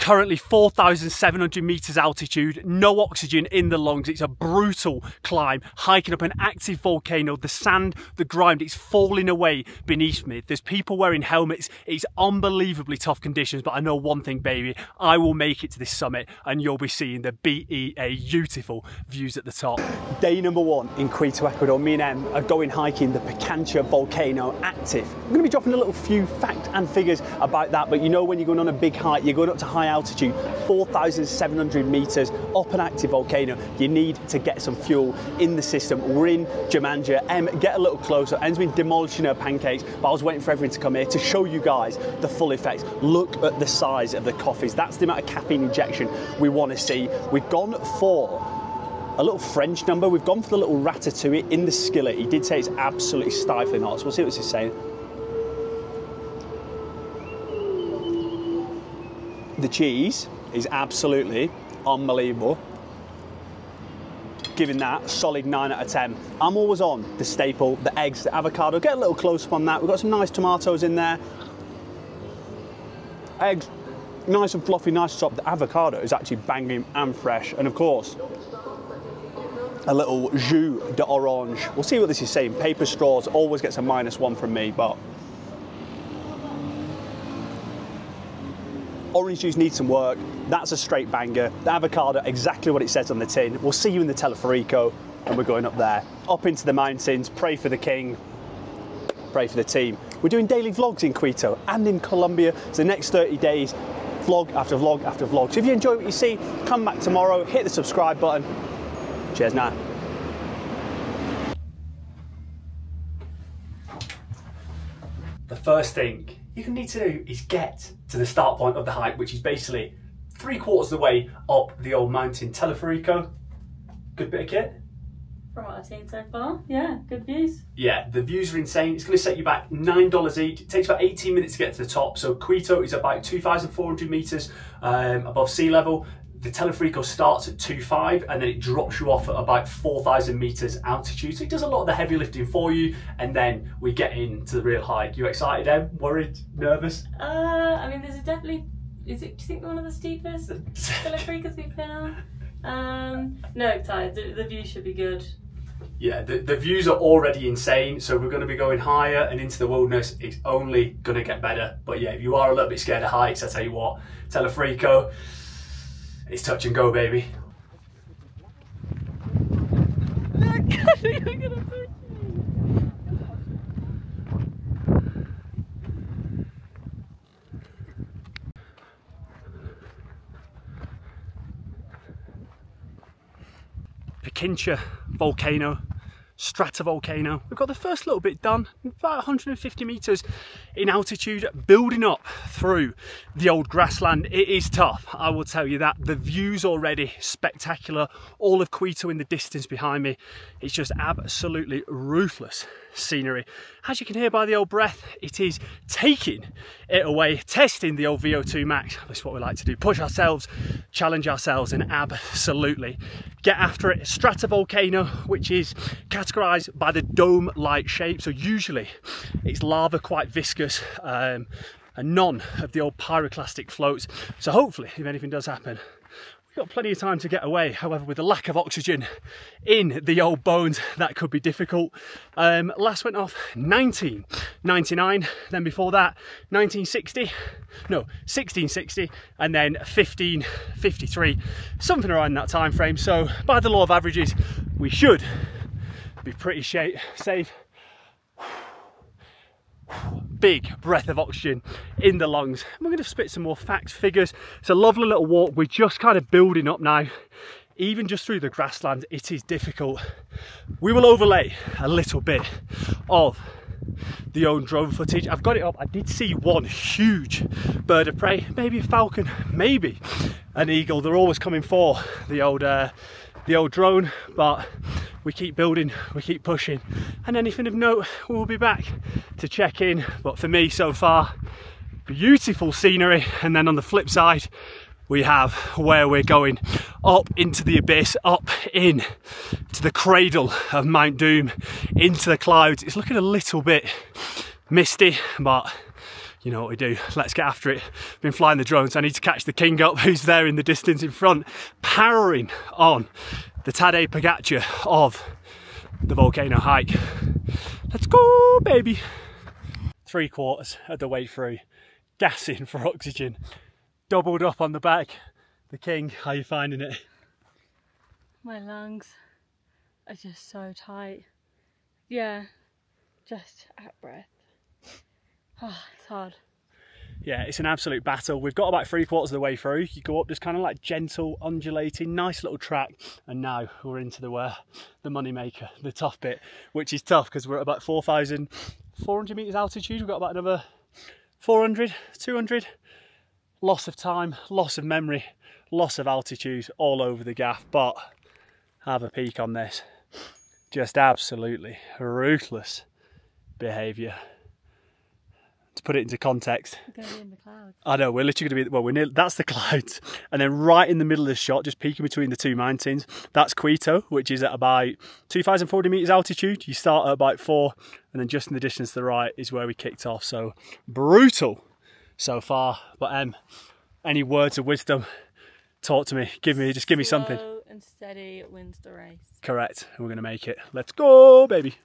currently 4,700 meters altitude, no oxygen in the lungs. It's a brutal climb, hiking up an active volcano. The sand, the grime, it's falling away beneath me. There's people wearing helmets. It's unbelievably tough conditions, but I know one thing, baby, I will make it to this summit and you'll be seeing the beautiful views at the top. Day number 1 in Quito, Ecuador. Me and Em are going hiking the Pichincha volcano active. I'm going to be dropping a little few facts and figures about that, but you know when you're going on a big hike, you're going up to high altitude, 4,700 meters up an active volcano, you need to get some fuel in the system. We're in Pichincha. Em, get a little closer. Em's been demolishing her pancakes, but I was waiting for everyone to come here to show you guys the full effects. Look at the size of the coffees. That's the amount of caffeine injection we want to see. We've gone for a little French number. We've gone for the little ratatouille in the skillet. He did say it's absolutely stifling hot, so we'll see what he's saying. The cheese is absolutely unbelievable. Giving that a solid 9 out of 10. I'm always on the staple, the eggs, the avocado. Get a little close up on that. We've got some nice tomatoes in there. Eggs, nice and fluffy, nice and soft. The avocado is actually banging and fresh. And of course, a little jus d'orange. We'll see what this is saying. Paper straws always gets a -1 from me, but orange juice needs some work. That's a straight banger. The avocado, exactly what it says on the tin. We'll see you in the Teleferico, and we're going up there, up into the mountains. Pray for the king, pray for the team. We're doing daily vlogs in Quito and in Colombia. So the next 30 days, vlog after vlog after vlog. So if you enjoy what you see, come back tomorrow, hit the subscribe button. Cheers now. The first thing you need to do is get to the start point of the hike, which is basically 3/4 of the way up the old mountain. Teleferico, good bit of kit. From what I've seen so far, yeah, good views. Yeah, the views are insane. It's going to set you back $9 each. It takes about 18 minutes to get to the top. So Quito is about 2,400 meters above sea level. The Teleferico starts at 2,500 and then it drops you off at about 4,000 meters altitude. So it does a lot of the heavy lifting for you, and then we get into the real hike. You excited, Em? Worried? Nervous? I mean, there's definitely. Do you think one of the steepest Telefericos we've been on? No, excited. The view should be good. Yeah, the views are already insane. So we're going to be going higher and into the wilderness. It's only going to get better. But yeah, if you are a little bit scared of heights, I tell you what, Teleferico. It's touch and go, baby. Pichincha volcano, stratovolcano. We've got the first little bit done, about 150 meters in altitude, building up through the old grassland. It is tough, I will tell you that. The views already spectacular. All of Quito in the distance behind me. It's just absolutely ruthless scenery. As you can hear by the old breath, it is taking it away, testing the old VO2 max. That's what we like to do, push ourselves, challenge ourselves, and absolutely get after it. Stratovolcano, which is categorized by the dome-like shape. So usually it's lava, quite viscous, and none of the old pyroclastic floats. So hopefully, if anything does happen, got plenty of time to get away. However, with the lack of oxygen in the old bones, that could be difficult. Last went off 1999, then before that 1660, and then 1553, something around that time frame. So by the law of averages, we should be pretty safe. Big breath of oxygen in the lungs. And we're going to spit some more facts, figures. It's a lovely little walk. We're just kind of building up now. Even just through the grassland, it is difficult. We will overlay a little bit of the old drone footage. I've got it up. I did see one huge bird of prey, maybe a falcon, maybe an eagle. They're always coming for the old drone, but we keep building, we keep pushing, and anything of note, we'll be back to check in. But for me, so far, beautiful scenery. And then on the flip side, we have where we're going, up into the abyss, up in to the cradle of Mount Doom, into the clouds. It's looking a little bit misty, but you know what we do, let's get after it. Been flying the drones, I need to catch the king up who's there in the distance in front, powering on the Tadej Pogacar of the Volcano hike. Let's go, baby. 3/4 of the way through, gassing for oxygen, doubled up on the back. The king, how are you finding it? My lungs are just so tight. Yeah, just out of breath. Oh, it's hard. Yeah, it's an absolute battle. We've got about 3/4 of the way through. You go up this kind of like gentle, undulating, nice little track, and now we're into the money maker, the tough bit, which is tough because we're at about 4,400 meters altitude. We've got about another 400, 200. Loss of time, loss of memory, loss of altitude all over the gaff, but have a peek on this. Just absolutely ruthless behaviour. To put it into context, We're going to be in the clouds. I know, we're literally going to be, well, we're near, that's the clouds. And then right in the middle of the shot, just peeking between the two mountains, that's Quito, which is at about 2,040 metres altitude. You start at about 4, and then just in the distance to the right is where we kicked off. So brutal so far. But any words of wisdom? Talk to me, just give me something. Slow and steady wins the race. Correct, and we're going to make it. Let's go, baby.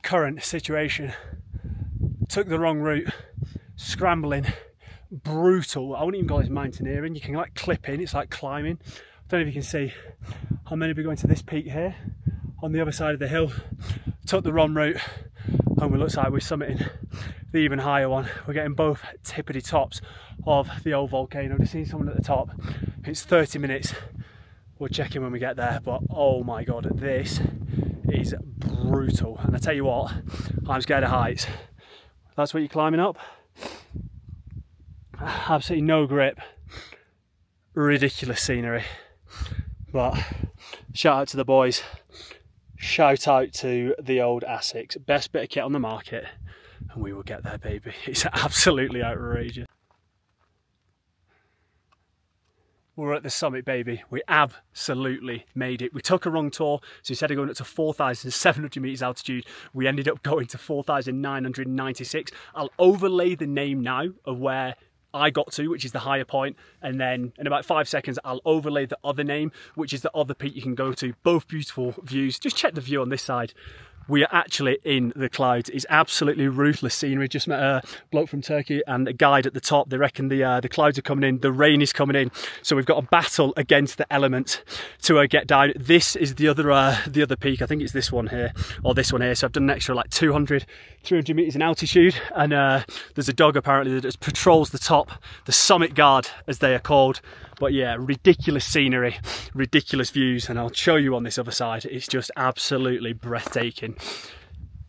Current situation, took the wrong route, scrambling, brutal. I wouldn't even call this mountaineering. You can like clip in, it's like climbing. I don't know if you can see, I'm meant to be going to this peak here on the other side of the hill. Took the wrong route and it looks like we're summiting the even higher one. We're getting both tippity tops of the old volcano. Just seeing someone at the top. It's 30 minutes. We'll check in when we get there, but oh my god, this is brutal. And I tell you what, I'm scared of heights. That's what you're climbing up. Absolutely no grip. Ridiculous scenery. But shout out to the boys. Shout out to the old Asics. Best bit of kit on the market. And we will get there, baby. It's absolutely outrageous. We're at the summit, baby. We absolutely made it. We took a wrong tour, so instead of going up to 4,700 meters altitude, we ended up going to 4,996. I'll overlay the name now of where I got to, which is the higher point, and then in about 5 seconds I'll overlay the other name, which is the other peak you can go to. Both beautiful views. Just check the view on this side. We are actually in the clouds. It's absolutely ruthless scenery. Just met a bloke from Turkey and a guide at the top. They reckon the clouds are coming in, the rain is coming in. So we've got a battle against the elements to get down. This is the other peak. I think it's this one here, or this one here. So I've done an extra like 200, 300 meters in altitude. And there's a dog apparently that just patrols the top, the summit guard as they are called. But yeah, ridiculous scenery, ridiculous views, and I'll show you on this other side. It's just absolutely breathtaking.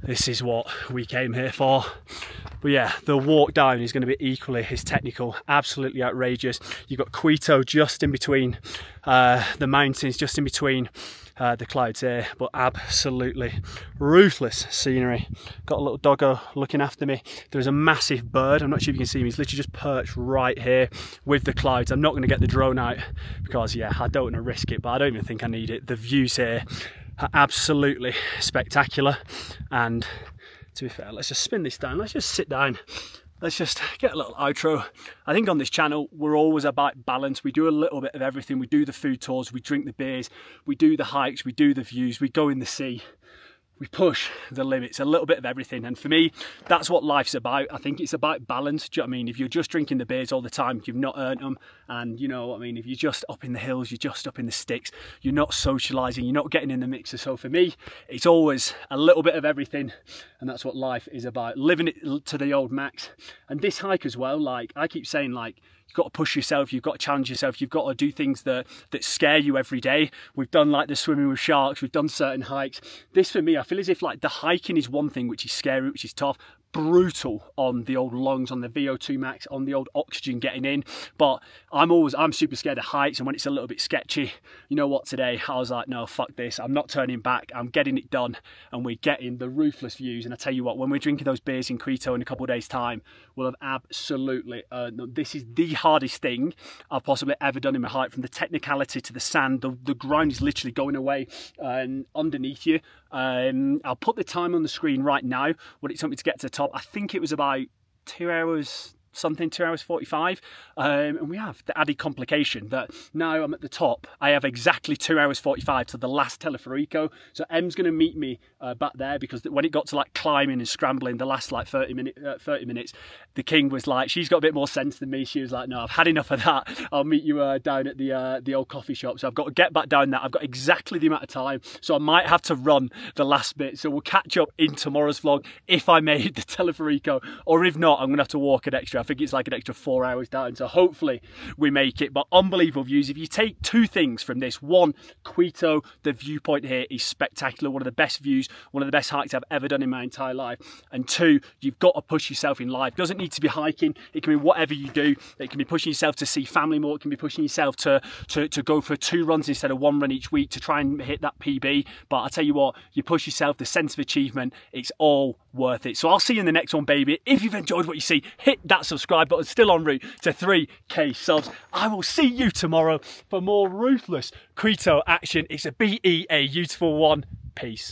This is what we came here for. But yeah, the walk down is going to be equally as technical, absolutely outrageous. You've got Quito just in between the mountains, just in between the clouds here, but absolutely ruthless scenery. Got a little doggo looking after me. There's a massive bird, I'm not sure if you can see him, he's literally just perched right here with the clouds. I'm not going to get the drone out because yeah, I don't want to risk it, but I don't even think I need it. The views here are absolutely spectacular, and to be fair, let's just spin this down, let's just sit down. Let's just get a little outro. I think on this channel, we're always about balance. We do a little bit of everything. We do the food tours, we drink the beers, we do the hikes, we do the views, we go in the sea. we push the limits, a little bit of everything. And for me, that's what life's about. I think it's about balance. Do you know what I mean? If you're just drinking the beers all the time, you've not earned them. And you know what I mean? If you're just up in the hills, you're just up in the sticks, you're not socialising, you're not getting in the mixer. So for me, it's always a little bit of everything. And that's what life is about, living it to the old max. And this hike as well, like I keep saying, like, you've got to push yourself, you've got to challenge yourself, you've got to do things that scare you every day. We've done like the swimming with sharks, we've done certain hikes. This for me, I feel as if like the hiking is one thing which is scary, which is tough, brutal on the old lungs, on the VO2 max, on the old oxygen getting in. But I'm super scared of heights, and when it's a little bit sketchy, you know what, today I was like, no, fuck this, I'm not turning back, I'm getting it done, and we're getting the ruthless views. And I tell you what, when we're drinking those beers in Quito in a couple of days time, we'll have absolutely this is the hardest thing I've possibly ever done in my hike, from the technicality to the sand. The ground is literally going away underneath you. I'll put the time on the screen right now, what it took me to get to the top. I think it was about 2 hours something, 2 hours 45, and we have the added complication that now I'm at the top, I have exactly 2 hours 45 to the last Teleferico. So Em's going to meet me back there, because when it got to like climbing and scrambling the last like 30 minutes, the king was like, she's got a bit more sense than me, she was like, no, I've had enough of that, I'll meet you down at the old coffee shop. So I've got to get back down there, I've got exactly the amount of time, so I might have to run the last bit. So we'll catch up in tomorrow's vlog if I made the Teleferico, or if not, I'm going to have to walk an extra, I think it's like an extra 4 hours down, so hopefully we make it. But unbelievable views. If you take two things from this: one, Quito, the viewpoint here is spectacular, one of the best views, one of the best hikes I've ever done in my entire life. And two, you've got to push yourself in life. It doesn't need to be hiking, it can be whatever you do. It can be pushing yourself to see family more, it can be pushing yourself to go for 2 runs instead of 1 run each week to try and hit that PB. But I tell you what, you push yourself, the sense of achievement, it's all worth it. So I'll see you in the next one, baby. If you've enjoyed what you see, hit that subscribe button. Still en route to 3k subs. I will see you tomorrow for more ruthless Quito action. It's a beautiful one. Peace.